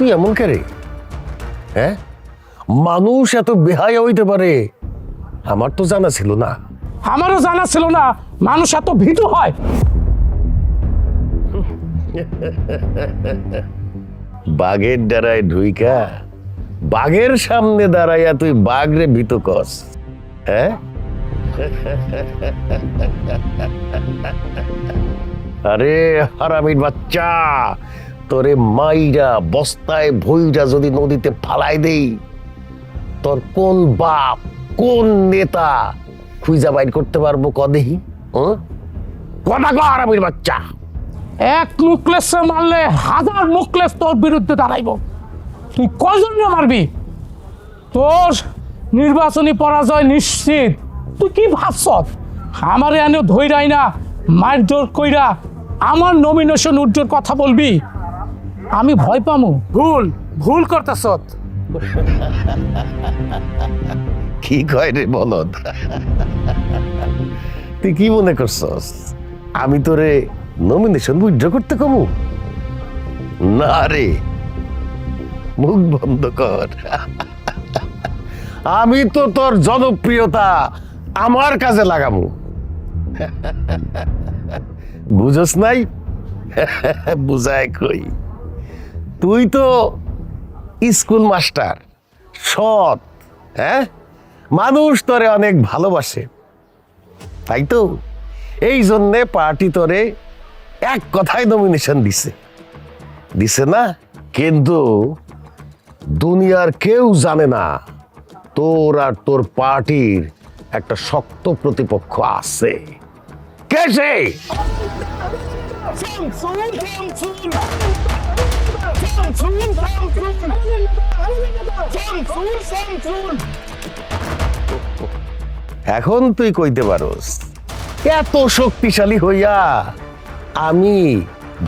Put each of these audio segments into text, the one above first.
তুই এমন কে রে? হ্যাঁ, মানুষ এত বেহায়া হইতে পারে আমার তো জানা ছিল না। আমারও জানা ছিল না মানুষ এত ভীতু হয়। বাঘের ডারায় ঢুইকা বাঘের সামনে দাঁড়াইয়া তুই বাঘরে ভীত কস? হ্যাঁ, আরে হারামির বাচ্চা, তোরে মাইরা বস্তায় ভইরা যদি নদীতে ফালাই দেই, তোর কোন বাপ কোন নেতা খুঁজা বাইর করতে পারবো কদেহি? কথা কো হারামির বাচ্চা। এক মুখলেসে মারলে হাজার মুখলেস তোর বিরুদ্ধে দাঁড়াইব। তুই কয়জন মারবি? তোর নির্বাচনী পরাজয় নিশ্চিত। তুই কি ভাবছ আমারে এনে ধইরাই না মারধর কইরা আমার নমিনেশন উজ্জ্বল কথা বলবি? আমি ভয় পামু? ভুল করতেছ। কি কয় রে বলদ? তুই কি মনে করছস আমি তোরে নমিনেশন উইথড্র করতে কমু? না রে, মুখ বন্ধ কর। আমি তো তোর জনপ্রিয়তা আমার কাজে লাগামু। বুঝস নাই? বুঝায় কই, তুই তো স্কুল মাস্টার, সৎ, হ্যাঁ, মানুষ তোরে অনেক ভালোবাসে, তাই তো এই জন্যে পার্টি তোরে এক কথায় নমিনেশন দিছে না? কিন্তু দুনিয়ার কেউ জানে না তোর আর তোর পার্টির একটা শক্ত প্রতিপক্ষ আছে। কে সে? এখন তুই কইতে পারোস এত শক্তিশালী হইয়া আমি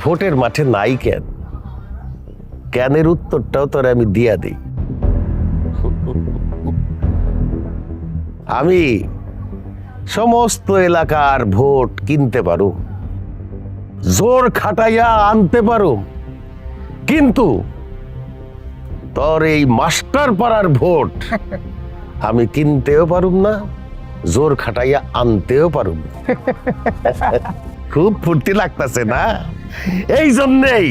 ভোটের মাঠে নাই কেন? কেনের উত্তরটাও তোরে আমি দিয়া দিই। আমি সমস্ত এলাকার ভোট কিনতে পারো, জোর খাটাইয়া আনতে পারো, কিন্তু তোর এই মাস্টার পাড়ার ভোট আমি কিনতেও পারুম না, জোর খাটাইয়া আনতেও পারুম না। খুব ফুর্তি লাগতেছে না? এই জন্যেই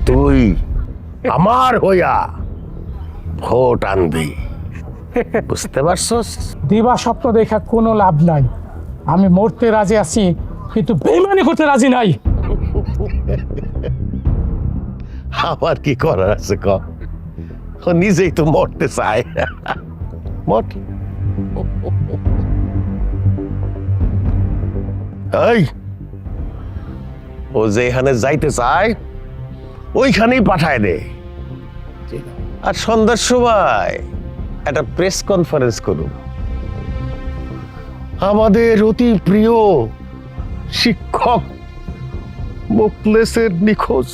তুই আমার হইয়া ভোট আনবি, বুঝতে পারছস? দিবা স্বপ্ন দেখা কোনো লাভ নাই। আমি মরতে রাজি আছি, কিন্তু বেইমানি করতে রাজি নাই। আমার কি করার আছে ক? ও নিজেই তো মরতে চায়। মর। এই, ও যেখানে যাইতে চায় ওইখানেই পাঠায় দে, আর সন্ধ্যার সময় একটা প্রেস কনফারেন্স করুন। আমাদের অতি প্রিয় শিক্ষক মোখলেসের নিখোঁজ।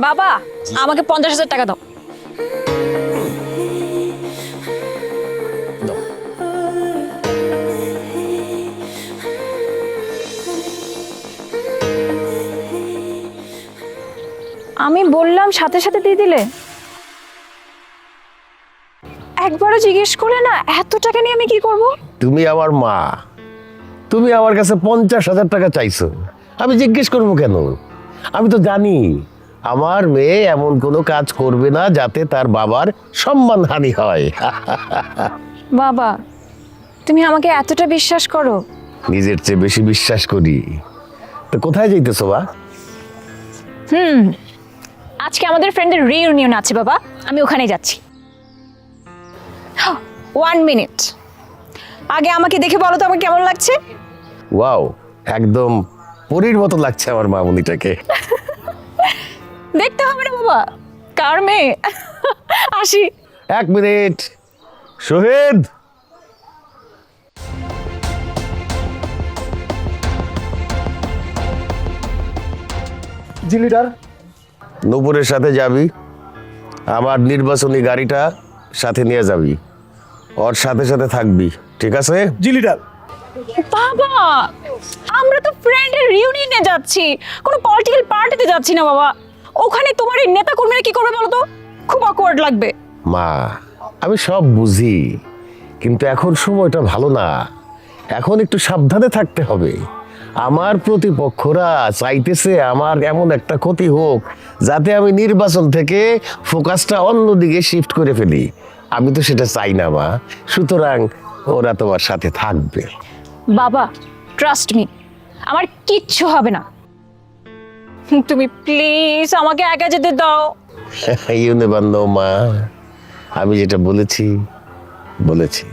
বাবা, আমাকে 50,000 টাকা দাও। আমি বললাম সাথে সাথে দিয়ে দিলে? একবারও জিজ্ঞেস করলে না এত টাকা নিয়ে আমি কি করব? তুমি আমার মা, তুমি আমার কাছে 50,000 টাকা চাইছো, আমি জিজ্ঞেস করবো কেন? আমি তো জানি আমার মেয়ে এমন কোনো কাজ করবে না যাতে তার বাবার সম্মানহানি হয়। বাবা, তুমি আমাকে এতটা বিশ্বাস করো? নিজের চেয়ে বেশি বিশ্বাস করি। তো কোথায় যাইতেছো বা? আজকে আমাদের ফ্রেন্ডের রিইউনিয়ন আছে বাবা, আমি ওখানে যাচ্ছি। 1 মিনিট, আগে আমাকে দেখে বলো তো আমার কেমন লাগছে? ওয়াও, একদম পরীর মতো লাগছে আমার মামুনিটাকে। দেখতে হবে না বাবা, কার মেয়ে। আসি। এক মিনিট। শহীদ, জি লিডার। নূপুরের সাথে যাবি, আমার নির্বাচনী গাড়িটা সাথে নিয়ে যাবি, ওর সাথে সাথে থাকবি, ঠিক আছে? জি লিডার। বাবা, আমরা তো ফ্রেন্ডের রিউনিয়নে যাচ্ছি, কোনো পলিটিক্যাল পার্টিতে যাচ্ছি না বাবা। ওখানে তোমার এই নেতা কর্মীরা কি করবে বলো তো? খুব অকওয়ার্ড লাগবে। মা, আমি সব বুঝি, কিন্তু এখন সময়টা ভালো না, এখন একটু সাবধানে থাকতে হবে। আমার প্রতিপক্ষরা চাইতেছে আমার এমন একটা ক্ষতি হোক যাতে আমি নির্বাচন থেকে ফোকাসটা অন্যদিকে শিফট করে ফেলি। আমি তো সেটা চাই না মা, সুতরাং ওরা তোমার সাথে থাকবে। বাবা, ট্রাস্ট মি, আমার কিচ্ছু হবে না। তুমি প্লিজ আমাকে একা যেতে দাও। ইউ নেভার নো মা, আমি যেটা বলেছি বলেছি।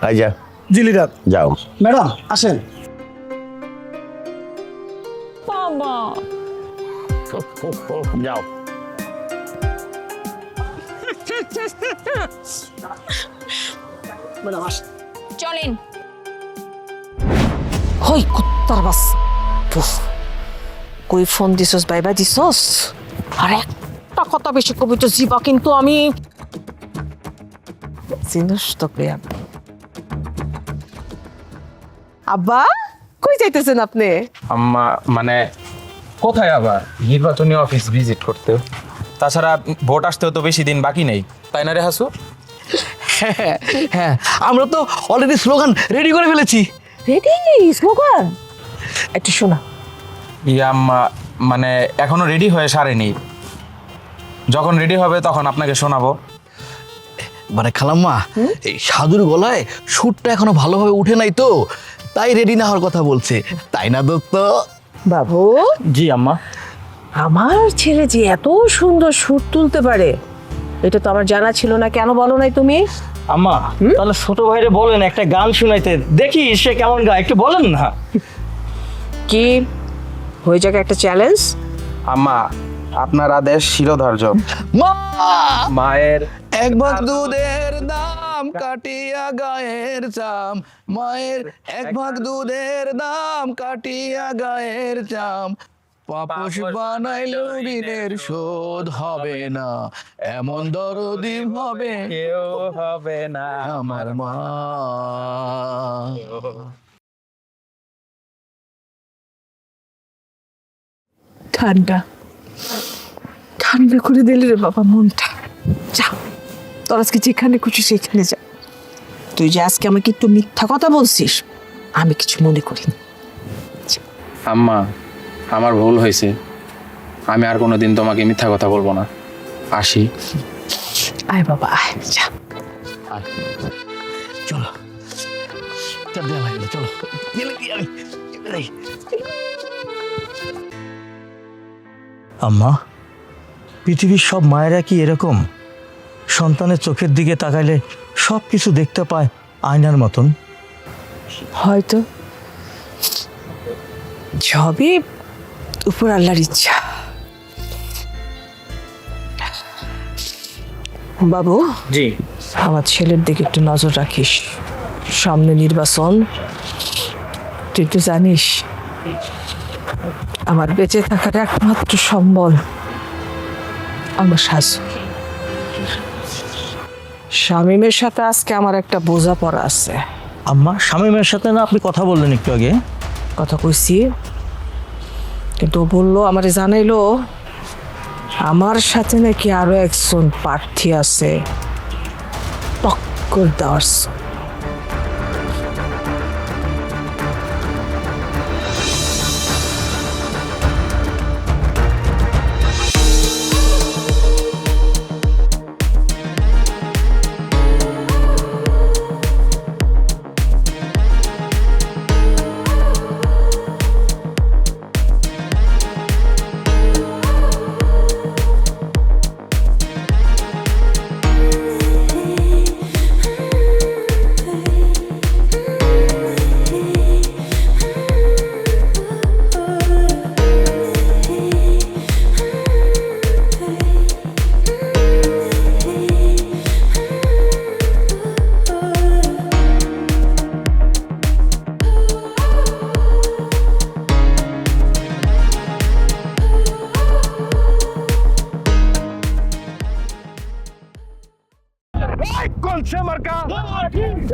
আই যা। জি লিডার। যাও। ম্যাডাম আসেন। বাবা, যাও। ম্যাডাম আসেন। চলেন। হই কুত্তার বাস। কই ফোন দিছস বাইবা দিছস? আর একটা কথা বেশি কবি তো জিবা কিন্তু আমি জিনিস তো প্রিয়া। আব্বা কই যাইতেছেন আপনি? আম্মা মানে কোথায় আবার? নির্বাচনী অফিস ভিজিট করতে। তাছাড়া ভোট আসতেও তো বেশি দিন বাকি নেই, তাই না রে হাসু? হ্যাঁ, আমরা তো অলরেডি স্লোগান রেডি করে ফেলেছি। রেডি স্লোগান একটু শোনা। ইয়া আম্মা, মানে এখনো রেডি হয়ে সারেনি, যখন রেডি হবে তখন আপনাকে শোনাবো। মানে খালাম্মা, এই সাধুর গলায় সুরটা এখনো ভালোভাবে উঠে নাই তো, তাই রেডি না হওয়ার কথা বলছে, তাই না দত্ত? বাবু, জি আম্মা। আমার ছেলে যে এত সুন্দর সুর তুলতে পারে এটা তো আমার জানা ছিল না। কেন বলো নাই তুমি? আম্মা তাহলে ছোট ভাইরে বলেন একটা গান শুনাইতে, দেখি সে কেমন গায়, একটু বলেন না। কি হয়ে যাক একটা চ্যালেঞ্জ? আম্মা, আপনার আদেশ শিরোধার্য। মা, মায়ের এক ভাগ দুধের দাম কাটিয়া গায়ের চাম, মায়ের এক ভাগ দুধের দাম কাটিয়া গায়ের চাম, পাপস বানাইলো ঋণের শোধ হবে না, এমন দরদি হবে কেউ হবে না আমার মা। ঠান্ডা ঠান্ডা করে দিলে রে বাবা মনটা। যা, তোর আজকে যেখানে খুশি সেখানে যা। তুই যে আজকে আমাকে একটু মিথ্যা কথা বলছিস আমি কিছু মনে করি না। আম্মা, আমার ভুল হয়েছে, আমি আর কোনোদিন তোমাকে মিথ্যা কথা বলবো না। আসি। আয় বাবা আয়, যা। চলো চাপ দেওয়া হয়ে গেল, চলো গেলে কি আমি এই। আম্মা, পৃথিবীর সব মায়েরা কি এরকম? সন্তানের চোখের দিকে তাকাইলে সব কিছু দেখতে পায় আয়নার মতন। হয়তো সবই উপর আল্লাহর ইচ্ছা। বাবু, জি। আমার ছেলের দিকে একটু নজর রাখিস, সামনে নির্বাচন। তুই তো জানিস আমার বেঁচে থাকার একমাত্র সম্বল আমার শাশু। শামীমের সাথে আজকে আমার একটা বোঝাপড়া আছে। আম্মা, শামীমের সাথে না আপনি কথা বললেন একটু আগে? কথা কইছি, কিন্তু ও বললো আমারে জানাইলো আমার সাথে নাকি আরো একজন প্রার্থী আছে টক্কর দেওয়ার। বলছে মার্কা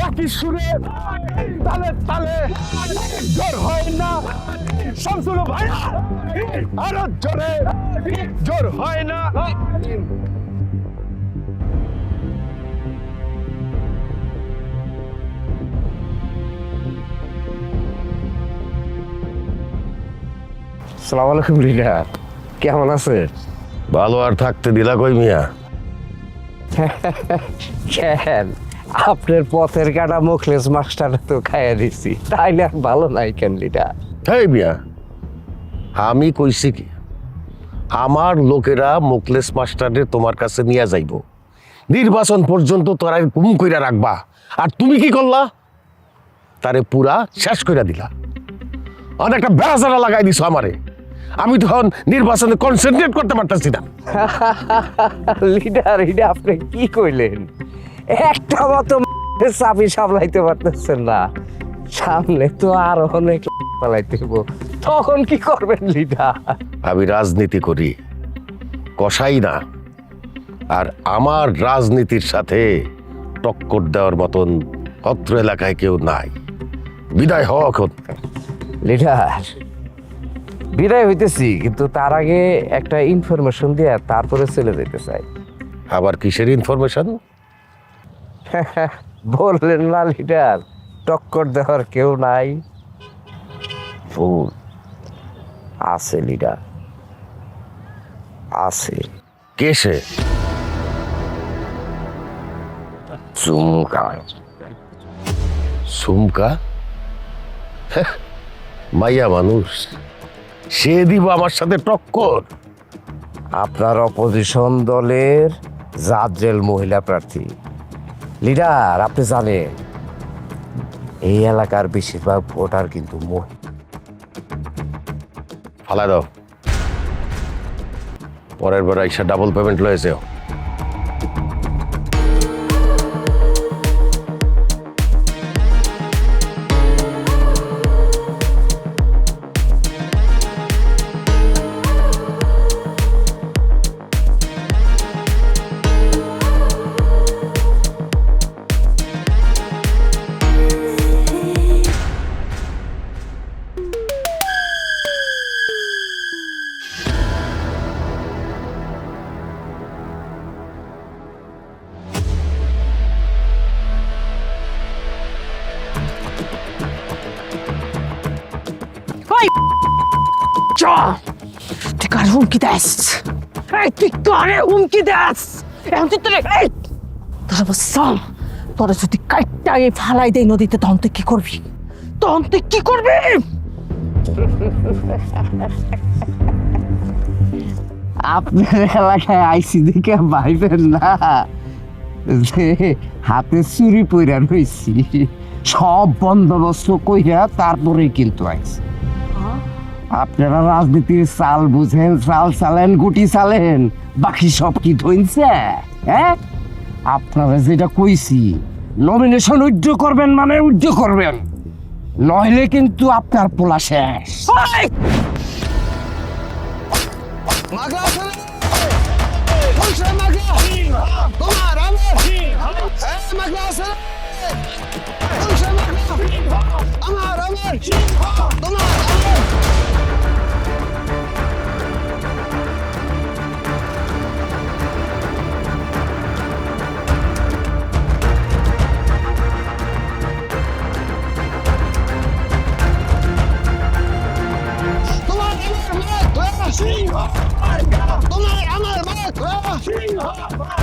একই সুরে তালে তালে জোর হয় না শামসুল ভাই আরো জোরে জোর হয় না সালাম আলাইকুম লিডার, কেমন আছে? ভালো আর থাকতে দিলা কই মিয়া? কেন আপনার পথের কাটা মুখলেস মাস্টার তো খাইয়া দিছি, তাইলে আর ভালো নাই কেন লিডার? হেই মিয়া, আমি কইছি কি আমার লোকেরা মুকলেস মাস্টারে তোমার কাছে নিয়ে যাইব, নির্বাচন পর্যন্ত তোরা গুম কইরা রাখবা, আর তুমি কি করলা? তারে পুরা শেষ কইরা দিলা, আর একটা বেড়াচারা লাগাই দিছো আমারে। আমি তখন নির্বাচনে কনসেন্ট্রেট করতে পারতেছি না। লিডার এটা আপনি কি কইলেন? একটা মতো চাবি সামলাইতে পারতেছেন না, সামনে তো আরো অনেক পালাইতে হইব, তখন কি করবেন লিডার? আমি রাজনীতি করি, কষাই না, আর আমার রাজনীতির সাথে টক্কর দেওয়ার মতন অত্র এলাকায় কেউ নাই। বিদায় হওয়া এখন। লিডার বিদায় হইতেছি, কিন্তু তার আগে একটা ইনফরমেশন দিয়ে তারপরে চলে যেতে চাই। আবার কিসের ইনফরমেশন? বললেন না লিডার, টক্কর দেওয়ার কেউ নাই। ভুল আছে লিডার, আছে। কেসে? চুমকা। সুমকা? মাইয়া মানুষ, সে দিব আমার সাথে টক্কর? আপনার অপোজিশন দলের জাজেল মহিলা প্রার্থী লিডার, আপনি জানেন এই এলাকার বেশিরভাগ ভোটার কিন্তু ফালাই দাও, পরের বার আইসা ডাবল পেমেন্ট লয়েছে। তুই কার হুমকি দেস? তুই কারে হুমকি দেস? এখন তুই তোরা বলছাম তোরা যদি কাইটটা ফালাই দেয় নদীতে, তখন তুই কি করবি? তখন তুই কি করবি? আপনার এলাকায় আইসি দেখে ভাইবেন না যে হাতে চুরি পইরা রয়েছি, সব বন্দোবস্ত কইরা তারপরে কিন্তু আইসি। আপনারা রাজনীতির চাল বুঝেন, চাল চালেন, গুটি চালেন, বাকি সব কি ধইছে? হ্যাঁ, আপনারা যেটা কইছি নমিনেশন উইথড্র করবেন মানে উইথড্র করবেন, নইলে কিন্তু আপনার পোলা শেষ। মাগলা ছেলে বলছে মাগলা তোমার আমার মাগলা ছেলে বলছে মাগলা আমার তোমার আমার তোমার আমার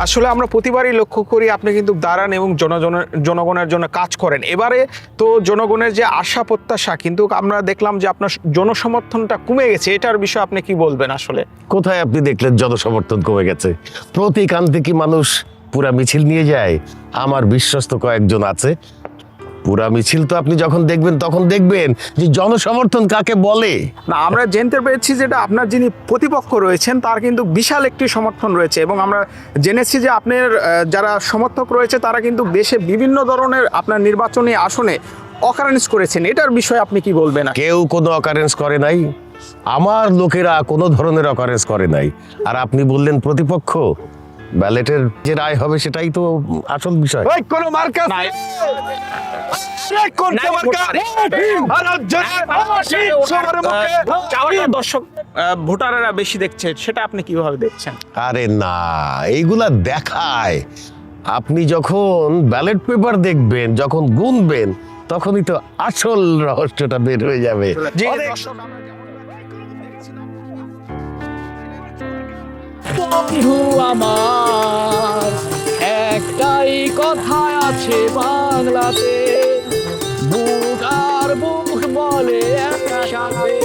আসলে আমরা প্রতিবারই লক্ষ্য করি আপনি কিন্তু দাঁড়ান এবং জনগণের জন্য কাজ করেন। এবারে তো জনগণের যে আশা প্রত্যাশা, কিন্তু আমরা দেখলাম যে আপনার জনসমর্থনটা কমে গেছে, এটার বিষয়ে আপনি কি বলবেন আসলে? কোথায় আপনি দেখলেন জনসমর্থন কমে গেছে? প্রতি কান্তে কি মানুষ পুরা মিছিল নিয়ে যায়? আমার বিশ্বস্ত কয়েকজন আছে, পুরা মিছিল তো আপনি যখন দেখবেন তখন দেখবেন যে জনসমর্থন কাকে বলে। না, আমরা জানতে পেরেছি যেটা আপনার যিনি প্রতিপক্ষ রয়েছেন তার কিন্তু বিশাল একটি সমর্থন রয়েছে, এবং আমরা জেনেছি যে আপনার যারা সমর্থক রয়েছে তারা কিন্তু দেশে বিভিন্ন ধরনের আপনার নির্বাচনী আসনে অকারেন্স করেছেন। এটার বিষয়ে আপনি কি বলবেন? কেউ কোনো অকারেন্স করে নাই, আমার লোকেরা কোনো ধরনের অকারেন্স করে নাই। আর আপনি বললেন প্রতিপক্ষ, ব্যালেটের যে রায় হবে সেটাই তো আসল বিষয়। কোনো মার্কা দর্শক ভোটাররা বেশি দেখছে, সেটা আপনি কিভাবে দেখছেন? আরে না, এইগুলা দেখায়। আপনি যখন ব্যালট পেপার দেখবেন, যখন গুনবেন, তখনই তো আসল রহস্যটা বের হয়ে যাবে। জি, বন্ধু আমার একটাই কথা আছে বাংলাতে, বুক আর বুক বলে একসাথে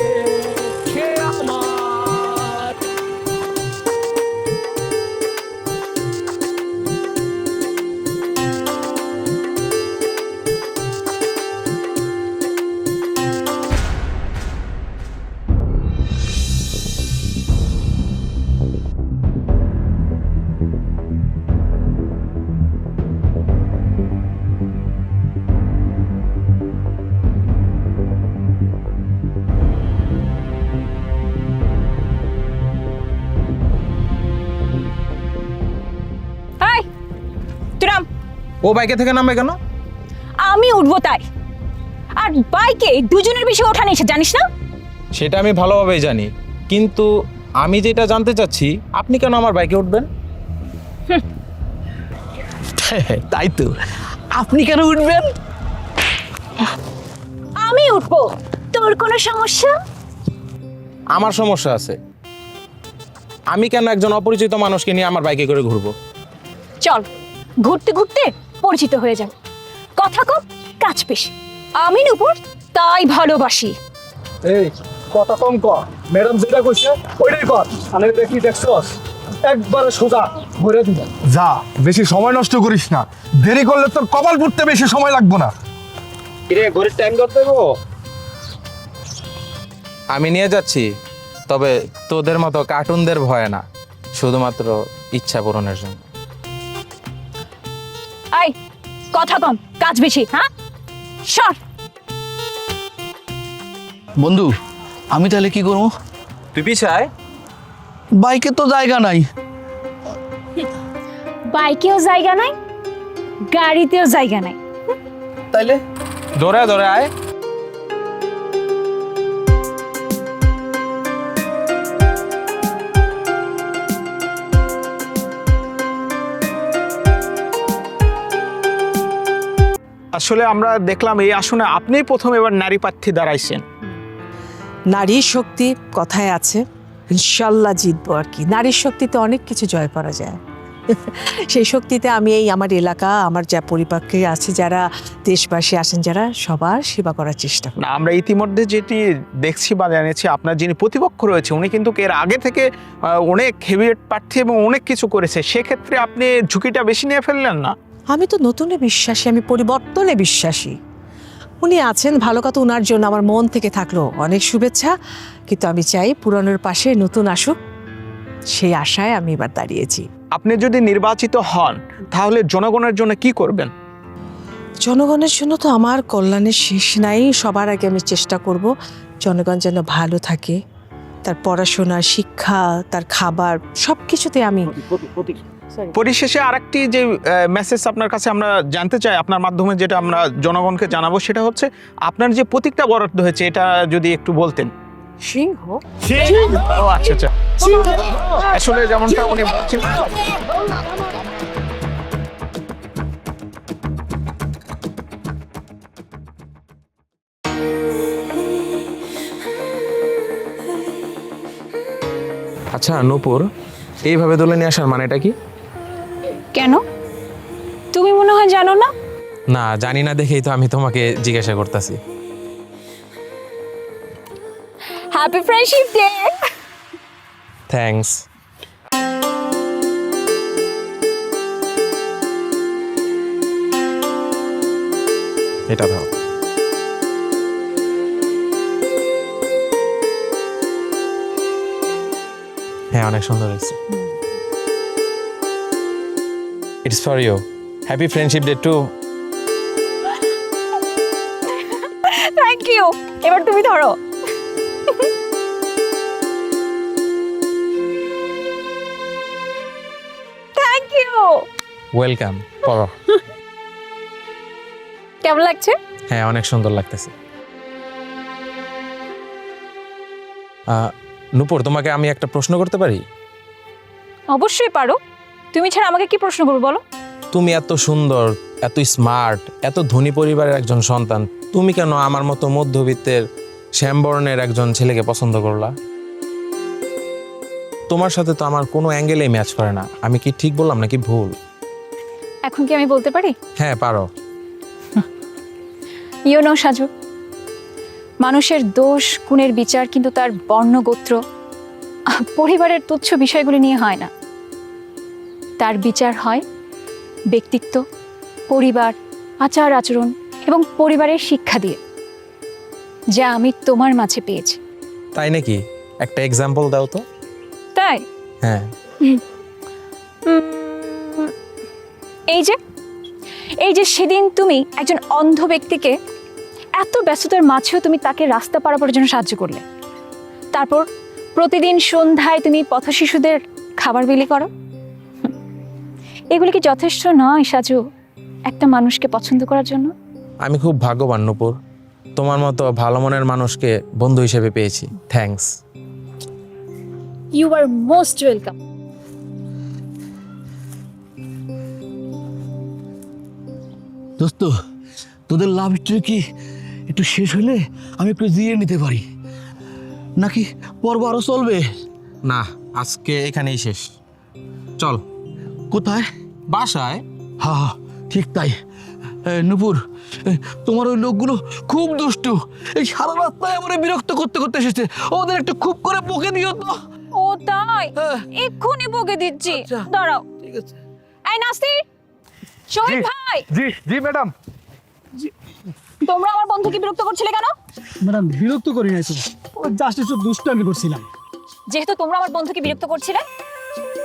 সে আমার। এই তুই নাম। ও বাইকে থেকে নামবে কেন? আমি উঠবো তাই। আর বাইকে দুজনের বেশি ওঠা নিষেধ, জানিস না? সেটা আমি ভালোভাবেই জানি, কিন্তু আমি যেটা জানতে চাচ্ছি আপনি কেন আমার বাইকে উঠবেন? তাই তো, আপনি কেন উঠবেন? আমি উঠবো, তোর কোনো সমস্যা? আমার সমস্যা আছে। আমি কেন একজন অপরিচিত মানুষকে নিয়ে আমার বাইকে করে ঘুরবো? চল, ঘুরতে ঘুরতে পরিচিত হয়ে যাব। কথা কম, কাজ বেশি। আমি নুপুর, তাই ভালোবাসি। এই কথা কম কর, ম্যাডাম যেটা কইছে ওইটাই কর। আমি দেখি দেখছস, একবারে সোজা ঘুরে দিবা। যা, বেশি সময় নষ্ট করিস না, দেরি করলে তোর কপাল পুড়তে বেশি সময় লাগবে না। আমি নিয়ে যাচ্ছি, তবে তোদের মতো কার্টুনদের ভয়ে না, শুধুমাত্র ইচ্ছা পূরণের জন্য। আই, কথা কম, কাজ বেশি। হ্যাঁ, সর। বন্ধু, আমি তাহলে কি করবো? তুই পিছায়। বাইকে তো জায়গা নাই। বাইকেও জায়গা নাই, গাড়িতেও জায়গা নাই। তাইলে দৌড়ে দৌড়ে আয়। আসলে আমরা দেখলাম এই আসনে আপনিই প্রথম এবার নারী প্রার্থী দাঁড়াইছেন। নারী শক্তি কথায় আছে, ইনশাল্লাহ জিতবো আর কি। নারীর শক্তিতে অনেক কিছু জয় করা যায়। সেই শক্তিতে আমি এই আমার এলাকা, আমার যা পরিপাকে আছে, যারা দেশবাসী আছেন, যারা সবার সেবা করার চেষ্টা করি। না, আমরা ইতিমধ্যে যেটি দেখছি বা জানিয়েছি, আপনার যিনি প্রতিপক্ষ রয়েছে উনি কিন্তু এর আগে থেকে অনেক হেভিওয়েট প্রার্থী এবং অনেক কিছু করেছে। সেক্ষেত্রে আপনি ঝুঁকিটা বেশি নিয়ে ফেললেন না? আমি তো নতুনে বিশ্বাসী, আমি পরিবর্তনে বিশ্বাসী। উনি আছেন, ভালো কথা, ওনার জন্য আমার মন থেকে থাকলো অনেক শুভেচ্ছা। কিন্তু আমি চাই পুরানোর পাশে নতুন আসুক, সেই আশায় আমি এবার দাঁড়িয়েছি। আপনি যদি নির্বাচিত হন তাহলে জনগণের জন্য কি করবেন? জনগণের জন্য তো আমার কল্যাণের শেষ নাই। সবার আগে আমি চেষ্টা করব জনগণ যেন ভালো থাকে, তার পড়াশোনা, শিক্ষা, তার খাবার, সব কিছুতে আমি। পরিশেষে আরেকটি যে মেসেজ আপনার কাছে আমরা জানতে চাই আপনার মাধ্যমে, যেটা আমরা জনগণকে জানাবো, সেটা হচ্ছে আপনার যে প্রতীকটা বরাদ্দ হয়েছে এটা যদি একটু বলতেন। সিংহ। ও আচ্ছা আচ্ছা, আসলে যেমনটা উনি বলছেন। আচ্ছা নূপুর, এইভাবে দলে নিয়ে আসার মানেটা কি? কেন? তুমি মনে হয় জানো না। না, জানি না দেখেই তো আমি তোমাকে জিজ্ঞাসা করতেছি। Happy friendship day. থ্যাঙ্কস। এটা ধরো। হ্যাঁ, অনেক সুন্দর হয়েছে। It's for you. Happy friendship day too. Thank you. এবার তুমি ধরো। Thank you. ওয়েলকাম। পড়ো। কেমন লাগছে? হ্যাঁ, অনেক সুন্দর লাগতেছে। নূপুর, তোমাকে আমি একটা প্রশ্ন করতে পারি? অবশ্যই পারো। তুমি ছাড়া আমাকে কি প্রশ্ন করবো বলো? তুমি এত সুন্দর, এত স্মার্ট, এত ধনী পরিবারের একজন সন্তান, তুমি কেন আমার মতো মধ্যবিত্তের শ্যামবর্ণের একজন ছেলেকে পছন্দ করলা? তোমার সাথে তো আমার কোনো অ্যাঙ্গেলেই ম্যাচ করে না। আমি কি ঠিক বললাম নাকি ভুল? এখন কি আমি বলতে পারি? হ্যাঁ, পারো। ইউ নো সাজু, মানুষের দোষ গুণের বিচার কিন্তু তার বর্ণ, গোত্র, পরিবারের তুচ্ছ বিষয়গুলি নিয়ে হয় না। তার বিচার হয় ব্যক্তিত্ব, পরিবার, আচার আচরণ এবং পরিবারের শিক্ষা দিয়ে, যা আমি তোমার মাঝে পেয়েছি। তাই নাকি? একটা এক্সাম্পল দাও তো। তাই? হ্যাঁ। এই যে সেদিন তুমি একজন অন্ধ ব্যক্তিকে এত ব্যস্ততার মাঝেও তুমি তাকে রাস্তা পারাপারের জন্য সাহায্য করলে। তারপর প্রতিদিন সন্ধ্যায় তুমি পথ শিশুদের খাবার বিলি করো। এগুলি কি যথেষ্ট নয় সাজু একটা মানুষকে পছন্দ করার জন্য? আমি খুব ভাগ্যবান নূপুর, তোমার মতো ভালো মনের মানুষকে বন্ধু হিসেবে পেয়েছি। Thanks. You are most welcome. দোস্ত, তোদের লাভ স্টোরি কি একটু শেষ হলে আমি একটু জিরিয়ে নিতে পারি, নাকি পর্ব আরো চলবে? না, আজকে এখানেই শেষ। চল। কোথায়? বাসায়। হা হা, ঠিক তাই। নূপুর, তোমার ওই লোকগুলো খুব দুষ্টু। এই সারা রাস্তায় আমার বিরক্ত করতে করতে এসেছে। ওদের একটু খুব করে বকে দিও তো। ও তাই? এক্ষুনি বকে দিচ্ছি, দাঁড়াও। ঠিক আছে। এই নাসির, শহীদ ভাই, জি জি ম্যাডাম। তোমরা আমার বন্ধুকে বিরক্ত করছিলে কেন? ম্যাডাম বিরক্ত করি নাই, জাস্ট একটু দুষ্টামি করছিলাম। যেহেতু তোমরা আমার বন্ধুকে বিরক্ত করছিলে,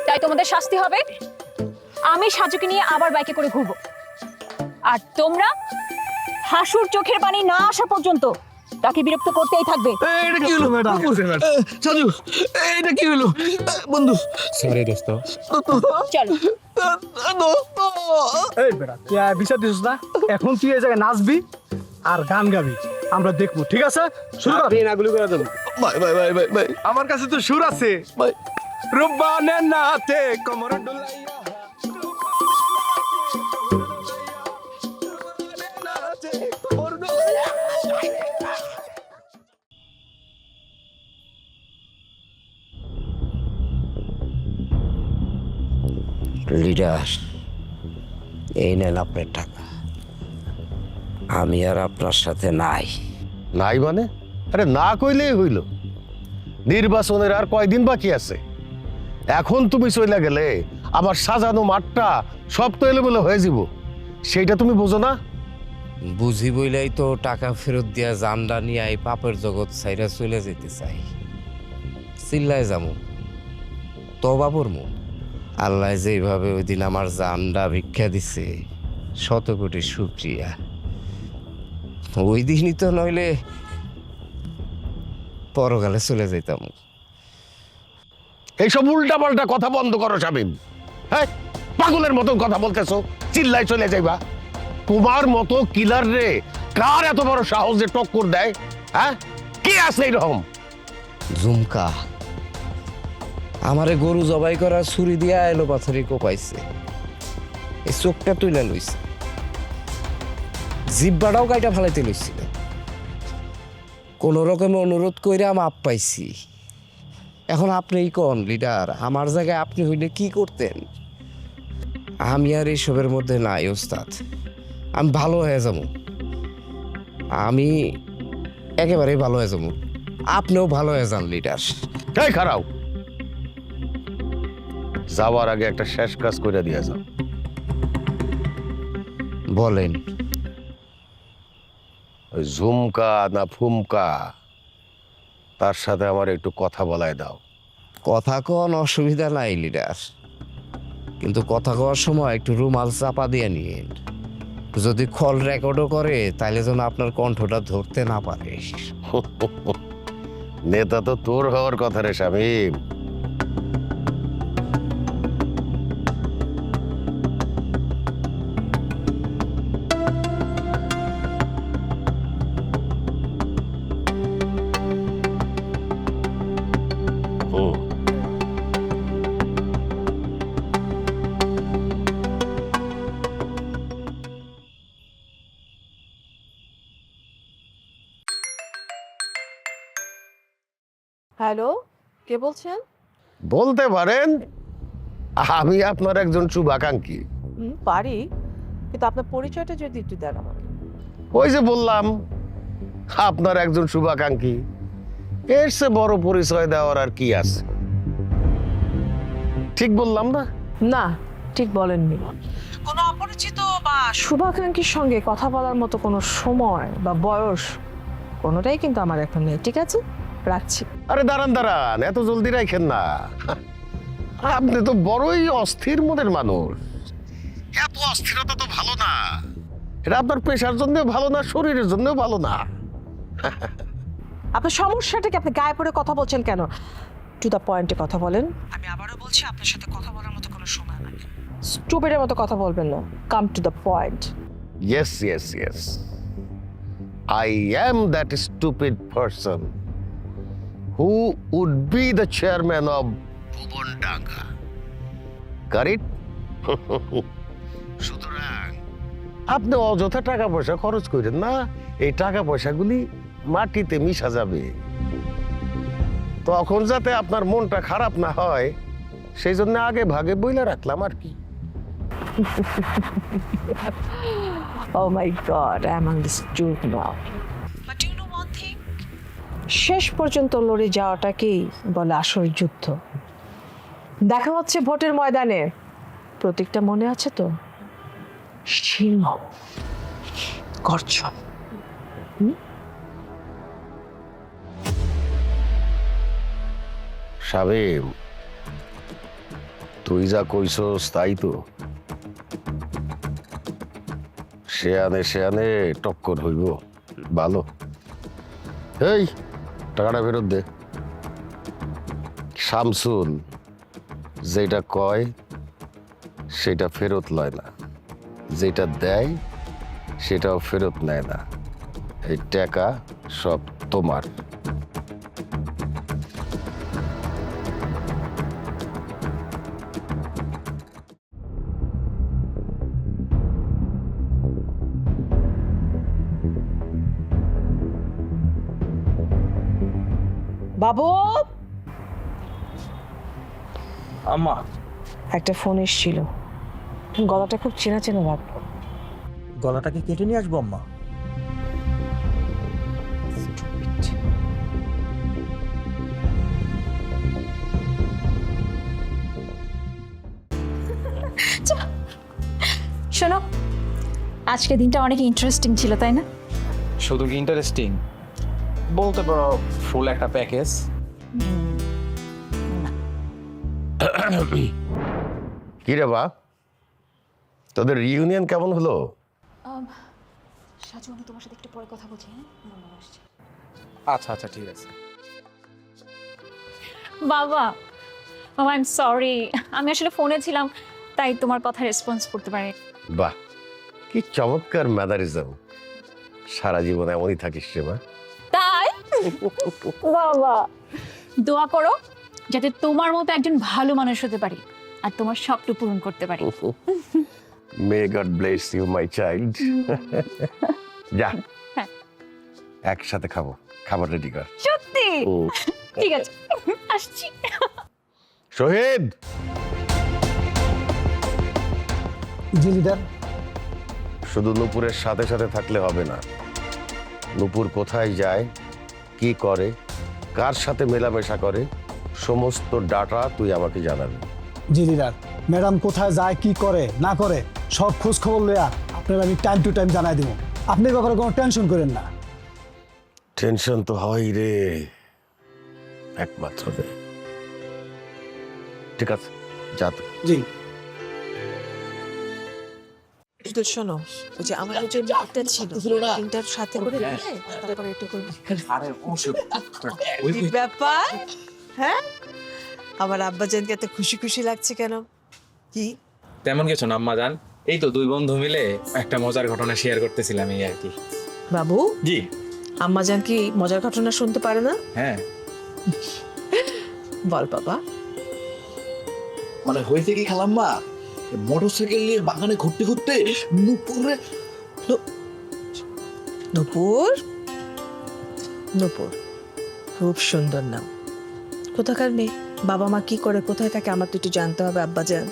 তাই তোমাদের শাস্তি হবে। আমি সাজুকে নিয়ে আবার বাইকে করে ঘুরবো, আর তোমরা হাসুর চোখের পানি না আসা পর্যন্ত তাকে বিরক্ত করতেই থাকবে। এটা কি হলো ম্যাডাম? সাজু, এটা কি হলো বন্ধু? সরি দোস্ত। চলো। এই বেটা, তুই বিচার দিস না। এখন তুই এই জায়গায় নাচবি আর গান গাবি, আমরা দেখবো। ঠিক আছে, শুরু কর। নাগুলি করে দেবো। ভাই ভাই ভাই ভাই ভাই, আমার কাছে তো সুর আছে। ভাই রুব্বানে নাতে কোমর ডুলাইয়া, লিডার, এই নেন আপনার টাকা। আমি আর আপনার সাথে নাই। নাই মানে? আরে না কইলেই হইল। নির্বাচনের আর কয়দিন বাকি আছে? এখন তুমি চলে গেলে আমার সাজানো মাঠটা সব তো এলোমেলো হয়ে যাব। সেইটা তুমি বোঝো না? বুঝি বইলাই তো টাকা ফেরত দিয়া জামডা নিয়ে এই পাপের জগৎ ছাইরা চলে যেতে চাই। চিল্লায় যামু, তবা পড়মু। আল্লাহ যেভাবে ওই দিন আমার জামডা ভিক্ষা দিছে, 100 কোটি শুকরিয়া। ওই দিনই তো নইলে পরকালে চলে যেতাম। এইসব উল্টা পাল্টা কথা বন্ধ করো শামীম। হ্যাঁ, পাগলের মতন কথা বলতেছো, চিল্লাই চলে যাইবা। তোমার মতো কিলার রে কার এত বড় সাহস যে টক্কর দেয়? হ্যাঁ, কে আছে এরকম? ঝুমকা আমারে গরু জবাই করা ছুরি দিয়া এলো পাথরে কোপাইছে, এই চোখটা তুইলা লইছে, জিব্বাটাও কাইটা ফালাইতে লইছিল। কোন রকমে অনুরোধ কইরা মাপ পাইছি। এখন আপনিই কোন লিডার, আমার জায়গায় আপনি হইলে কি করতেন? আমি আর এইসবের মধ্যে নাই ওস্তাদ। আমি ভালো হয়ে যাবো, আমি একেবারেই ভালো হয়ে যাবো। আপনিও ভালো হয়ে যান লিডার। এই খারাও, যাওয়ার আগে একটা শেষ কাজ করে দিয়ে যাও। বলেন। ওই ঝুমকা না ফুমকা, তার সাথে আমার একটু কথা বলায় দাও। কথা কোন অসুবিধা নাই লিডার, কিন্তু কথা কওয়ার সময় একটু রুমাল চাপা দিয়ে নিন। যদি কল রেকর্ডও করে তাহলে যেন আপনার কণ্ঠটা ধরতে না পারে। নেতা তো তোর হওয়ার কথা রে শামীম। হ্যালো, কে বলছেন? বলতে পারেন আমি আপনার একজন শুভাকাঙ্ক্ষী। পারি, কিন্তু আপনার পরিচয়টা যদি একটু দেন আমাকে। ওই যে বললাম আপনার একজন শুভাকাঙ্ক্ষী, এর সে বড় পরিচয় দেওয়ার আর কি আছে? ঠিক বললাম না? না, ঠিক বলেননি। কোনো অপরিচিত বা শুভাকাঙ্ক্ষীর সঙ্গে কথা বলার মতো কোনো সময় বা বয়স কোনোটাই কিন্তু আমার এখন নেই। ঠিক আছে, রাখছি। আরে দাঁড়ান দাঁড়ান, এত জলদি রাখেন না। আপনি তো বড়ই অস্থির মনের মানুষ। এত অস্থিরতা তো ভালো না। এটা আপনার পেশার জন্য ভালো না, শরীরের জন্য ভালো না। আপনার সমস্যাটাকে আপনি গায়ে পড়ে কথা বলছেন কেন? টু দ্য পয়েন্টে কথা বলেন। আমি আবারও বলছি, আপনার সাথে কথা বলার মতো কোনো সময় নাই। স্টুপিডের মতো কথা বলবেন না। Come to the point. Yes, yes, yes. I am that stupid person who would be the chairman of Bhubondanga. Got it? সুতরাং আপনি অযথা টাকা পয়সা খরচ করেন না। এই টাকা পয়সাগুলি মাটিতে মিশা যাবে। তখন যাতে আপনার মনটা খারাপ না হয় সেই জন্য আগে ভাগে বইলা রাখলাম আর কি। Oh my God, I'm understood now. But do you know one thing? শেষ পর্যন্ত লড়ে যাওয়াটাকেই বলে আসল যুদ্ধ। দেখা হচ্ছে ভোটের ময়দানে। প্রতীকটা মনে আছে তো? সিংহ, গর্জন। শামীম, তুই যা কইছস তাই তো। শেয়ানে টক্কর হইব। ভালো। এই টাকাটা ফেরত দে। শামসুল যেটা কয় সেটা ফেরত লয় না, যেটা দেয় সেটাও ফেরত নেয় না। এই টাকা সব তোমার। বাবু, আম্মা, একটা ফোন এসেছিল। গলাটা খুব চেনা চেনা লাগলো। গলাটাকে কেটে নিয়ে আসবো আম্মা? শোনো, আজকের দিনটা অনেক ইন্টারেস্টিং ছিল, তাই না? শুধু কি ইন্টারেস্টিং, বলতে পারো ফুল একটা প্যাকেজ। কি রে বা, তোদের রিউনিয়ন কেমন হলো? সাজু, আমি তোমার সাথে একটু পরে কথা বলছি। আচ্ছা আচ্ছা, ঠিক আছে। বাবা, বাবা, আই এম সরি। আমি আসলে ফোনে ছিলাম, তাই তোমার কথা রেসপন্স করতে পারি। বাহ, কি চমৎকার ম্যানারিজম। সারা জীবন এমনই থাকিস রে মা। তাই বাবা, দোয়া করো যাতে তোমার মতো একজন ভালো মানুষ হতে পারি আর তোমার স্বপ্ন পূরণ করতে পারি। May God bless you my child. যা, হ্যাঁ। একসাথে খাবো, খাবার রেডি কর। সত্যি? ঠিক আছে, আসছি। শহীদ, জি লিডার। শুধু নূপুরের সাথে সাথে থাকলে হবে না, নূপুর কোথায় যায়, কি করে, কার সাথে মেলামেশা করে, সমস্ত ডাটা তুই আমাকে জানাবি। জি লিডার। ম্যাডাম কোথায় যায়, কি করে না করে সব খোঁজ খবর লইয়া আপনার আমি টাইম টু টাইম জানাই দিব। আপনি এই ব্যাপারে কোনো টেনশন করেন না। টেনশন তো হয় রে, একমাত্র রে। ঠিক আছে, যা তুই। জি। তো শোনো, ওই যে আমার যে একটা ছিল তিনটার সাথে করে দিলে তারপরে একটু করবো। কি ব্যাপার? হ্যাঁ, আমার আব্বাজানকে এত খুশি খুশি লাগছে কেন? কি তেমন কিছু না আম্মা জান, এই তো দুই বন্ধু মিলে একটা মজার ঘটনা শেয়ার করতেছিলাম এই আর কি। বাবু? জি। আম্মাজান কি মজার ঘটনা শুনতে পারে না? হ্যাঁ। বল বাবা। মানে হয়েছে কি খালাম্মা, মোটরসাইকেল নিয়ে বাগানে ঘুরতে ঘুরতে নুপুরে নূপুর, নূপুর খুব সুন্দর নাম। কোথাকার মেয়ে, বাবা মা কি করে, কোথায় থাকে, আমার তো একটু জানতে হবে আব্বাজান।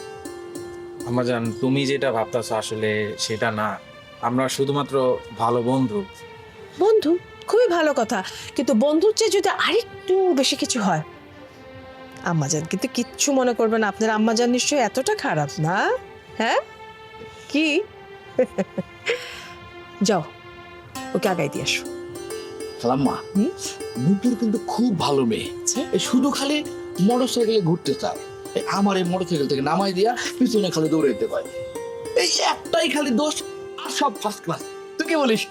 আম্মা জান, তুমি যেটা ভাবতেছো আসলে সেটা না, আমরা শুধুমাত্র ভালো বন্ধু। বন্ধু? খুবই ভালো কথা, কিন্তু বন্ধুর চেয়ে যদি আরেকটু বেশি কিছু হয়। আম্মাজান কিন্তু কিচ্ছু মনে করবে না, আপনার আম্মাজান নিশ্চয়ই এতটা খারাপ না? হ্যাঁ কি? যাও ওকে আগাই দিয়ে আসো। খালাম্মা, নুপুর কিন্তু খুব ভালো মেয়ে, এই শুধু খালি মোটরসাইকেলে ঘুরতে চায়। এই আমার এই মোটরসাইকেল থেকে নামাই দিয়া পিছনে খালি দৌড়াইতে পারে, এই একটাই খালি দোষ, আর সব ফার্স্ট ক্লাস। তুই কি বলিস?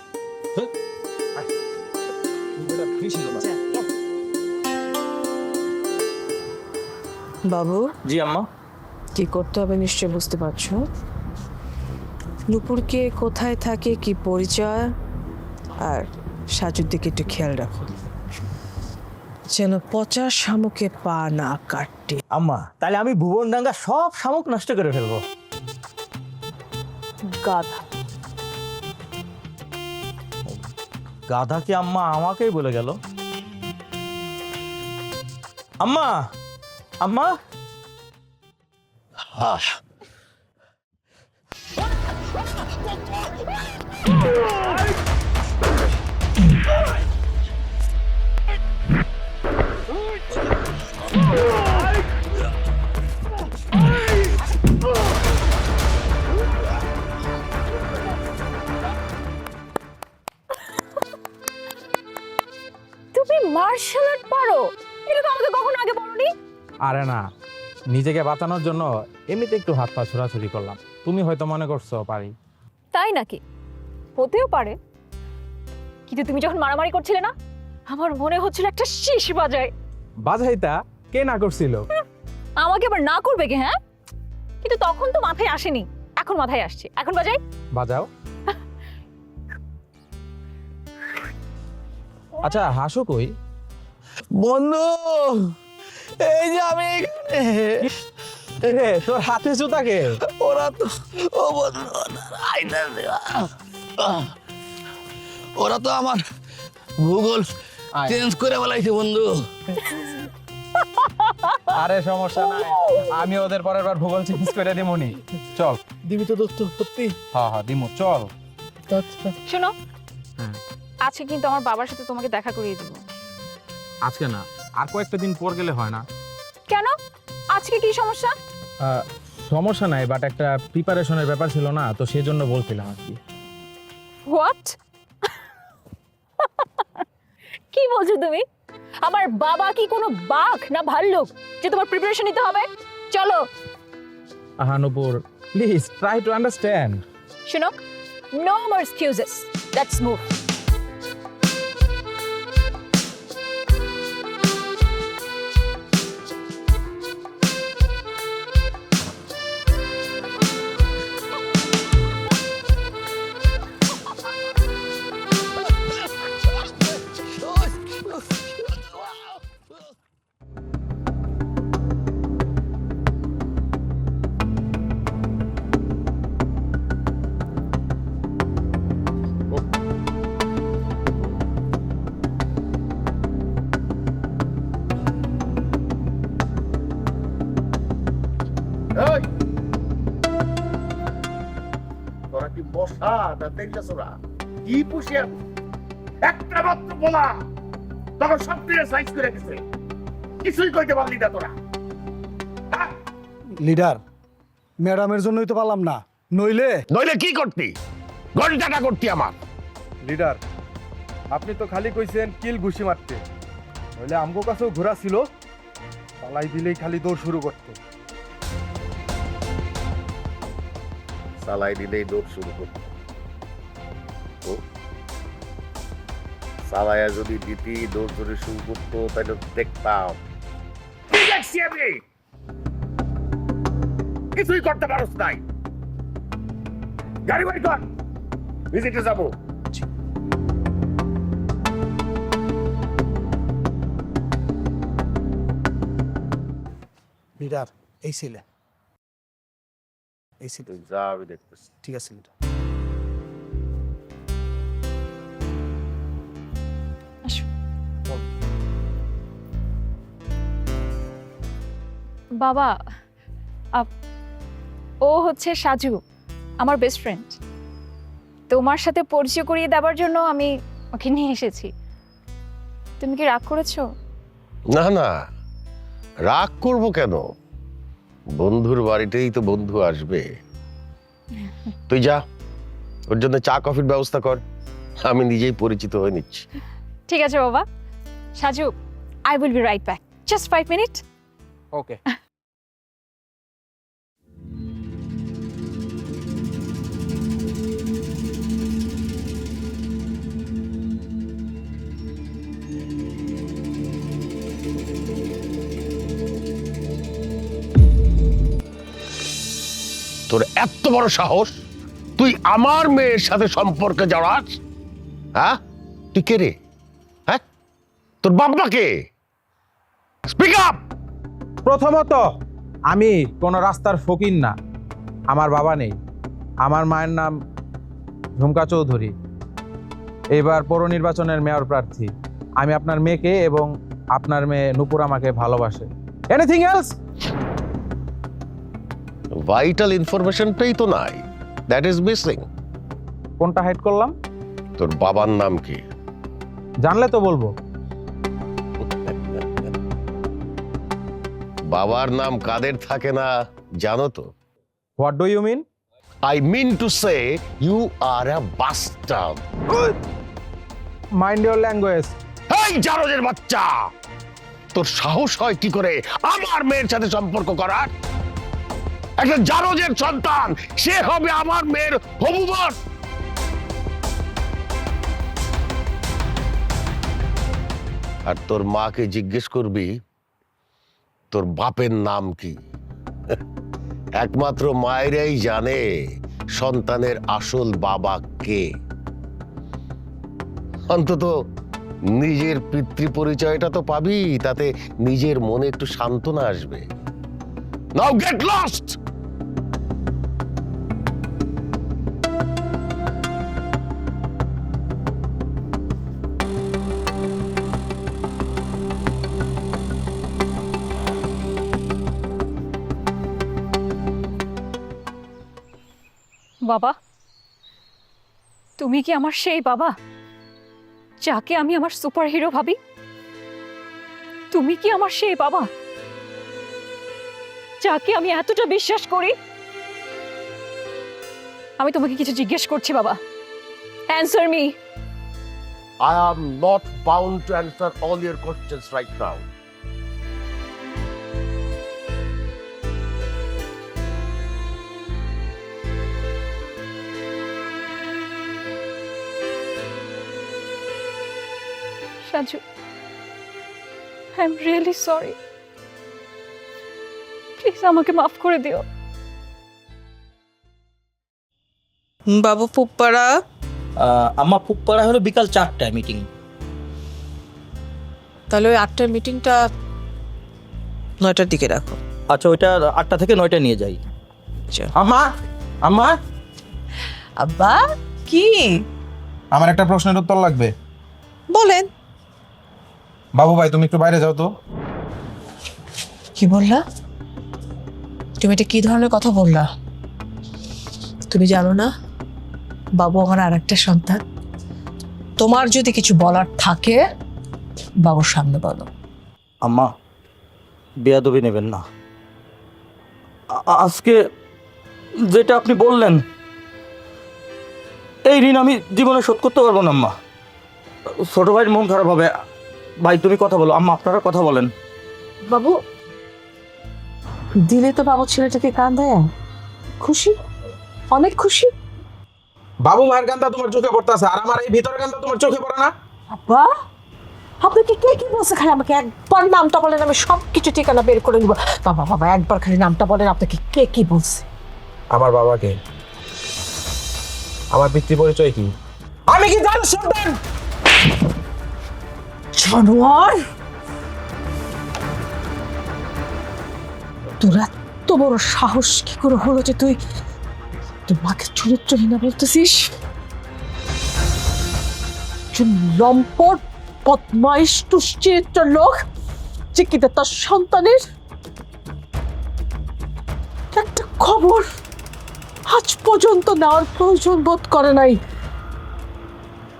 বাবু। জি আম্মা। কি করতে হবে নিশ্চয় বুঝতে পারছো। নুপুরকে কোথায় থাকে, কি পরিচয়, আর সাজুর দিকে একটু খেয়াল রাখো যেন পচা শামুকে পা না কাটে। আম্মা, তাহলে আমি ভুবনডাঙ্গা সব শামুক নষ্ট করে ফেলবো। গাধা। গাধা কি আম্মা আমাকেই বলে গেল? আম্মা, আম্মা। তুমি মার্শাল আর্ট পারো? এটা তো আমাকে কখনো আগে বলোনি। আরে না, নিজেকে বাঁচানোর জন্য এমনিতে একটু হাত পা ছোড়াছুড়ি করলাম, তুমি হয়তো মনে করছো পারি। তাই নাকি? হতেও পারে, কিন্তু তুমি যখন মারামারি করছিলে না, আমার মনে হচ্ছিল একটা শীষ বাজায়। বাজাইতা কে না করছিল? আমাকে আবার না করবে কে? হ্যাঁ, কিন্তু তখন তো মাথায় আসেনি, এখন মাথায় আসছে। এখন বাজাই। বাজাও। আচ্ছা হাসো কই? বন্ধু, এই যে আমি রে, তোর হাতে জুতাকে? ওরা তো, ও বন্ধু, ওরা তো আমার ভূগোল চেঞ্জ করে বলাইছে বন্ধু। আরে সমস্যা নাই, আমি ওদের পরের বার ভূগোল চেঞ্জ করে দিমুনি। চল। দিবি তো দোস্ত সত্যি? হ্যাঁ হ্যাঁ দিমু, চল। শোনো, আজকে কিন্তু আমার বাবার সাথে তোমাকে দেখা করিয়ে দিব। আজকে না, আর কয়েকটা দিন পর গেলে হয় না? কেন? আজকে কি সমস্যা? সমস্যা নাই, বাট একটা প্রিপারেশনের ব্যাপার ছিল না, তো সেই জন্য বলছিলাম আর কি। হোয়াট? কি বলছো তুমি? আমার বাবা কি কোনো বাঘ না ভাল্লুক যে তোমার প্রিপারেশন নিতে হবে? চলো। Ahanupur, please try to understand. শোনো, no more excuses, let's move. না দেখতেছো না কি পুষে একটা মাত্র বলা তখন সব দিয়ে সাইজ করে গেছে, কিছুই কইতে পারলি না তোরা। লিডার, ম্যাডামের জন্যই তো পারলাম না, নইলে নইলে কি করতি? ঘন্টাটা করতি আমার। লিডার, আপনি তো খালি কইছেন কিল ঘুষি মারতে, নইলে আমগো কাছেও ঘোরা ছিল, পালাই দিলেই খালি দৌড় শুরু করতে। সালাই দিলেই দৌড় শুরু করত। সালাইয়া যদি দিতি দৌড় ধরে শুরু করতো তাহলে দেখতাম। দেখছি আমি কিছুই করতে পারস নাই। গাড়ি বাড়ি কর, ভিজিটে যাবো। লিডার এই ছিলে, তুই যা, আমি দেখতেছি। ঠিক আছে লিডার। বাবা, ও হচ্ছে সাজু, আমার বেস্ট ফ্রেন্ড। তোমার সাথে পরিচয় করিয়ে দেওয়ার জন্য আমি ওকে নিয়ে এসেছি। তুমি কি রাগ করেছো? না না, রাগ করবো কেন? বন্ধুর বাড়িতেই তো বন্ধু আসবে। তুই যা, ওর জন্য চা কফির ব্যবস্থা কর, আমি নিজেই পরিচিত হয়ে নিচ্ছি। ঠিক আছে বাবা। Saju, I will be right back, just 5 minute. Okay. তোর এত বড় সাহস, তুই আমার মেয়ের সাথে সম্পর্কে জড়াস? হ্যাঁ, তুই কে রে? হ্যাঁ, তোর বাবা কে? Speak up. প্রথমত আমি কোনো রাস্তার ফকির না, আমার বাবা নেই। আমার মায়ের নাম ঝুমকা চৌধুরী, এবার পৌর নির্বাচনের মেয়র প্রার্থী। আমি আপনার মেয়েকে এবং আপনার মেয়ে নূপুর আমাকে ভালোবাসে। Anything else? ভাইটাল ইনফরমেশনটাই তো নাই, দ্যাট ইজ মিসিং। কোনটা হাইড করলাম? তোর বাবার নাম কি? জানলে তো বলবো। বাবার নাম কাদের থাকে না জানো তো? What do you mean? I mean to say you are a bastard. Mind your language. এই জারজের বাচ্চা, তোর সাহস হয় কি করে আমার মেয়ের সাথে সম্পর্ক করার? একটা জারজের সন্তান, সে হবে আমার মেয়ের হবু বর। আর তোর মাকে জিজ্ঞেস করবি তোর বাপের নাম কি। একমাত্র মায়েরাই জানে সন্তানের আসল বাবা কে। অন্তত নিজের পিতৃ পরিচয়টা তো পাবি, তাতে নিজের মনে একটু সান্ত্বনা আসবে। নাও গেট লস্ট। বাবা, তুমি কি আমার সেই বাবা যাকে আমি আমার সুপার হিরো ভাবি? তুমি কি আমার সেই বাবা যাকে আমি এতটা বিশ্বাস করি? আমি তোমাকে কিছু জিজ্ঞেস করছি বাবা, answer me. I am not bound to answer all your questions right now. Saju, I am really sorry, please আমাকে মাফ করে দিও। বাবু পুপ্পারা, আমার পুপ্পাড়া হলো বিকাল 4টায় মিটিং। তাহলে ওই 8টার মিটিংটা 9টার দিকে রাখো। আচ্ছা, ওইটা 8টা থেকে 9টা নিয়ে যাই। আম্মা, আম্মা, আব্বা, কি আমার একটা প্রশ্নের উত্তর লাগবে। বলেন? বাবু ভাই, তুমি একটু বাইরে যাও তো। কি বললা তুমি? এটা কি ধরনের কথা বললা? তুমি জানো না বাবু আমার আর একটা সন্তান। তোমার যদি কিছু বলার থাকে বাবুর সামনে বলো। আম্মা বেয়াদবি নেবেন না। আজকে যেটা আপনি বললেন এই ঋণ আমি জীবনে শোধ করতে পারবো না আম্মা। ছোট ভাইয়ের মন খারাপ হবে। ভাই তুমি কথা বলো, আম্মা আপনারা কথা বলেন। বাবু দিলে তো বাবু ছেলেটাকে কান দেয়, খুশি, অনেক খুশি। বাবু মায়ের কান্দা তোমার চোখে পড়তেছে, আর আমার এই ভিতর কান্দা তোমার চোখে পড়ে না? বাবা আপনাকে কে কি বলছে? খালি আমাকে একবার নামটা বলেন, আমি সব কিছু ঠিকানা বের করে নিব। বাবা বাবা একবার খালি নামটা বলেন, আপনাকে কে কি বলছে? আমার বাবাকে, আমার পিতৃ পরিচয় কি? আমি কি জানি সন্তান? জানোয়ার, তোর এত বড় সাহস কি করে হলো যে তুই তোর মাকে চরিত্রহীনা বলতেছিস? লম্পট বদমাইশ দুশ্চরিত্র লোক যে কিনা তার সন্তানের একটা খবর আজ পর্যন্ত নেওয়ার প্রয়োজন বোধ করে নাই।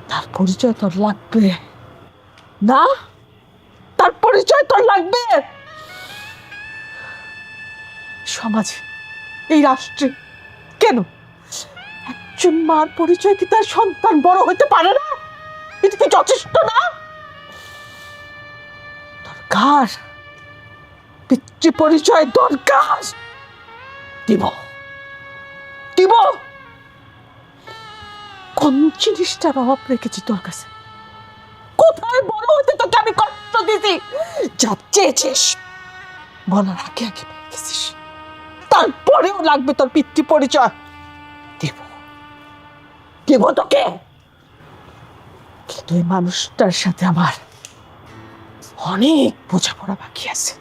তার পরিচয় তোর লাগবে না? তার পরিচয় তোর লাগবে? সমাজে, এই রাষ্ট্রে কেন একজন মার পরিচয় কি তার সন্তান বড় হতে পারে না? এটা কি যথেষ্ট না? দরকার পিতৃ পরিচয়, দরকার। দিব দিব। কোন জিনিসটা বাবা রেখেছি তোর কাছে? কোথায় বড় হতে তোকে আমি কষ্ট দিছি? যা চেয়েছিস বলার আগে আগে পেয়ে গেছিস, তারপরেও লাগবে তোর পিতৃ পরিচয়। দিব দিব তোকে, কিন্তু এই মানুষটার সাথে আমার অনেক বোঝাপড়া বাকি আছে।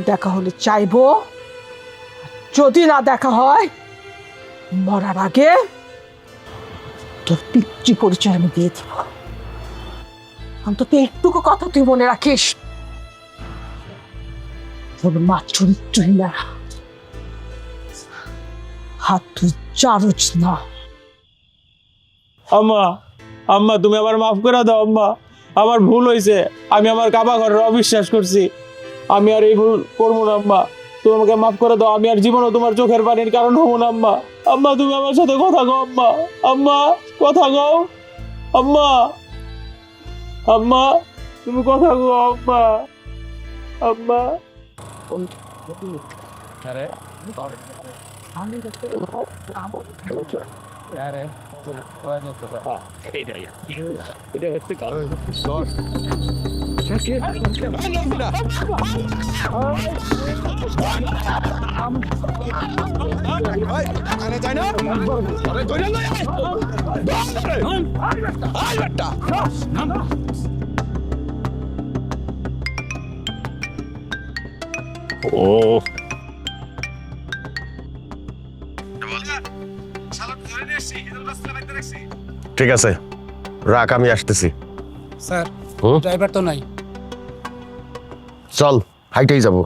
দেখা হলে চাইবো, যদি না দেখা হয় মরার আগে তোর পিতৃ পরিচয় আমি দিয়ে দিব। অন্তত একটুকু কথা তুই মনে রাখিস, তোর মা চরিত্রহীনা, হাত তুই চারুচ না। আম্মা, আম্মা তুমি আমার মাফ করে দাও আম্মা, আমার ভুল হয়েছে। আমি আমার কাবা ঘরের অবিশ্বাস করছি, আমি আর এই ভুল করবো না আম্মা। তুমি আমাকে মাফ করে দাও, আমি আর জীবনও তোমার চোখের পানির কারণ হবো না আম্মা। আম্মা তুমি আমার সাথে কথা কও আম্মা, আম্মা কথা কও আম্মা, আম্মা তুমি কথা কও আম্মা, আম্মা। ও ঠিক আছে, রাখ, আমি আসতেছি। স্যার হুম? ড্রাইভার তো নাই। চল, হাইটেই যাবো।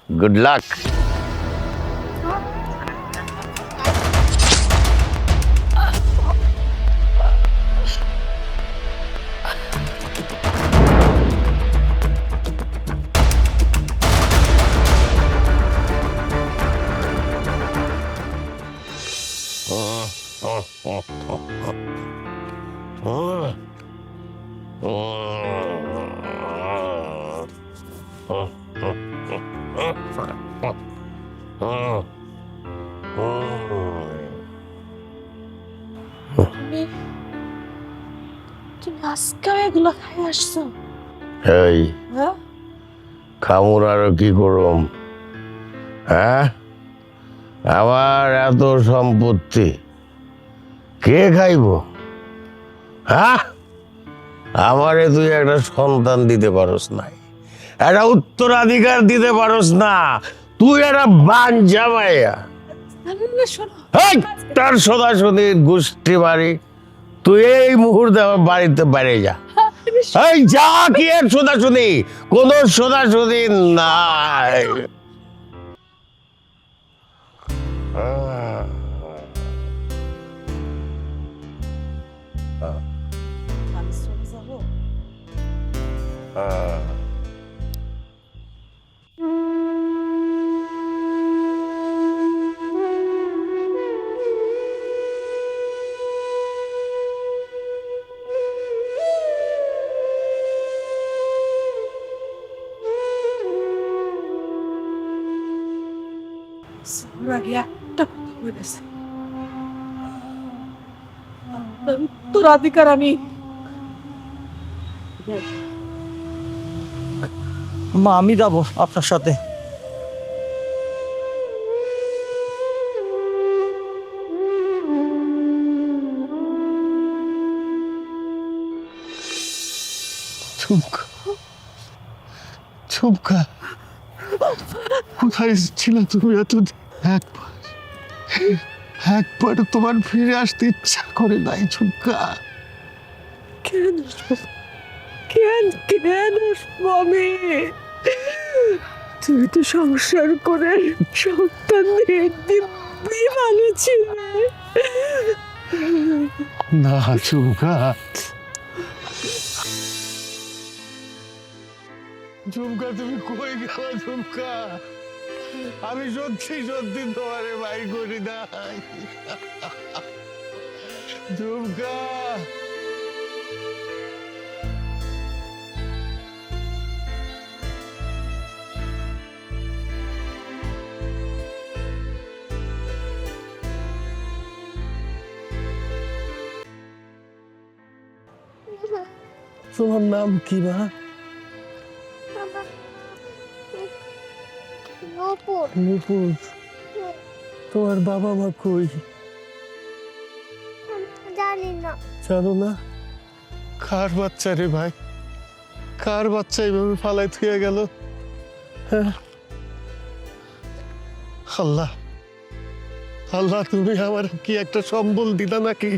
Good luck. তুমি আজকে এগুলো খাই আসছো? এই হ্যাঁ, খামুর আর কি করম? হ্যাঁ, আমার এত সম্পত্তি কে খাইব? হ্যাঁ, আমারে তুই একটা সন্তান দিতে পারস নাই, একটা উত্তরাধিকার দিতে পারস না। তুই একটা বান জামাইয়া, তার সদাসদি গোষ্ঠী বাড়ি, তুই এই মুহূর্তে আমার বাড়িতে বাইরে যা। এই যা, কি এর সদাসদি? কোন সদাসদি নাই। তোর অধিকার আমি মা আমি যাবো আপনার সাথে। ঝুমকা, কোথায় ছিলে তুমি এতদিন? একবার তোমার ফিরে আসতে ইচ্ছা করে নাই ঝুমকা। কেন কেন কেন আমি? তুই তো সংসার করে সন্তান নিয়ে দিব্যি ভালো ছিলে। না ঝুমকা, ঝুমকা তুমি কই গেলা ঝুমকা? আমি সত্যি সত্যি তোমারে বাই করি নাই ঝুমকা। তোমার নাম কি মা? নুপুর। তোমার বাবা মা কই? জানি না। জানো না? কার বাচ্চা রে ভাই? কার বাচ্চা এইভাবে ফালাই থুয়ে গেল? হ্যাঁ, আল্লাহ আল্লাহ, তুমি আমার কি একটা সম্বল দিলা নাকি?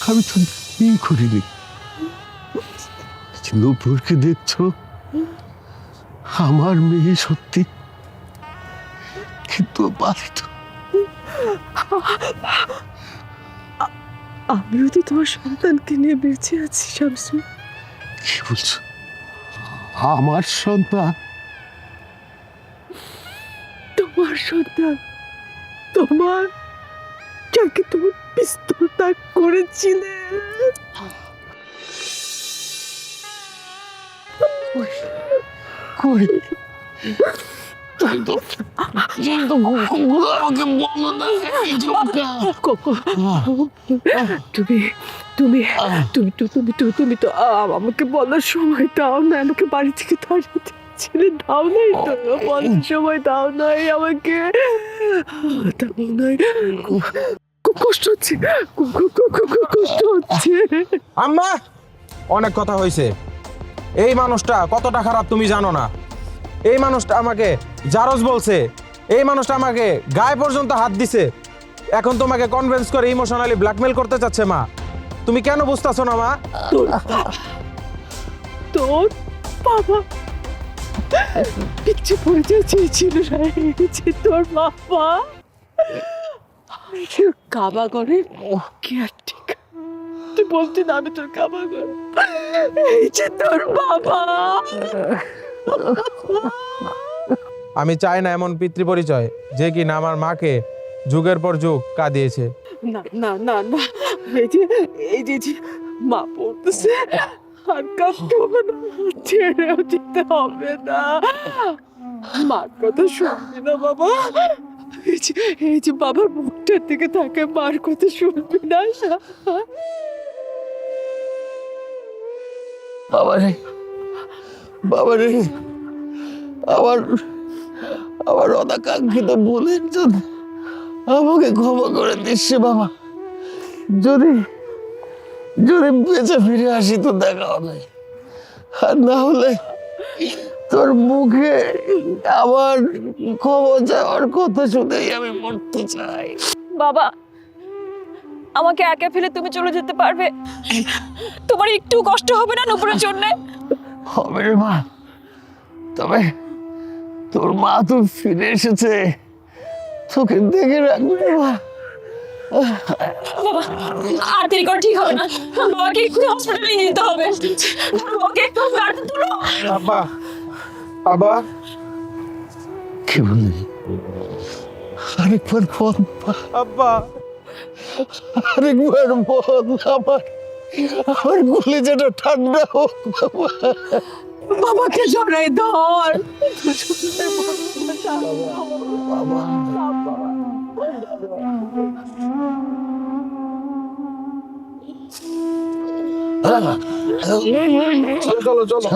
আমি তো এই করিনি। নূপুরকে দেখছো? আমার মেয়ে সত্যি, কিন্তু বালিত। আমিও তো তোমার সন্তানকে নিয়ে বেঁচে আছি শামসু। কি বলছো? আমার সন্তান? তোমার সন্তান, তোমার, যাকে তুমি পিস্তল তাক করেছিলে। কই? আমাকে বলো না। তুমি তুমি তুমি তুমি তুমি তো আমাকে বলার সময় দাও না, আমাকে বাড়ি থেকে তাড়িয়ে ছেড়ে দাও নাই তো, বলার সময় দাও নাই আমাকে, দাও নাই। খুব কষ্ট হচ্ছে, কষ্ট হচ্ছে। আম্মা, অনেক কথা হয়েছে। এই মানুষটা কতটা খারাপ তুমি জানো না। এই মানুষটা আমাকে জারজ বলছে, এই মানুষটা আমাকে গায়ে পর্যন্ত হাত দিছে। এখন তোমাকে কনভিন্স করে ইমোশনালি ব্ল্যাকমেল করতে চাচ্ছে। মা, তুমি কেন বুঝতেছো না? মা, তোর বাবা পিচ্ছি পরিচয় চেয়েছিল, তোর বাবা কাবা করে কেয়ারটেকার। তুই বলতি না আমি তোর কাবা করে, এই যে তোর বাবা। আমি চাই না এমন পিতৃ পরিচয় যে কি না আমার মাকে যুগের পর যুগ কাঁদিয়েছে। না না না না, এই যে মা পড়তেছে আর কাঁদতে হবে না, ছেড়েও দিতে হবে না। মার কথা শুনবি না বাবা। এই যে বাবার মুখটার দিকে থাকে, মার কথা শুনবি না। বাবারে, বাবারে, আমার অনাকাঙ্ক্ষিত ভুলের জন্য আমাকে ক্ষমা করে দিচ্ছে বাবা। যদি যদি বেঁচে ফিরে আসি তো দেখা হবে, আর না হলে তোর মুখে আমার খবর যাওয়ার কথা শুনেই আমি মরতে চাই। বাবা, আমাকে একা ফেলে তুমি চলে যেতে পারবে? তোমার একটু কষ্ট হবে না নুপুরের জন্য? হবে রে মা, তবে তোর মা তো ফিরে এসেছে, তোকে দেখে রাখবে রে মা। বাবা, আর দেরি করে ঠিক হবে না, বাবাকে এক্ষুনি হসপিটালে নিয়ে যেতে হবে। বাবাকে একটু গাড়িতে তুলো। আব্বা, আব্বা, কি বললি? আরেকবার বল আব্বা, আরেকবার বল, আমার কলিজাটা ঠান্ডা হোক বাবা। বাবাকে জড়াই ধর। চলো চলো চলো।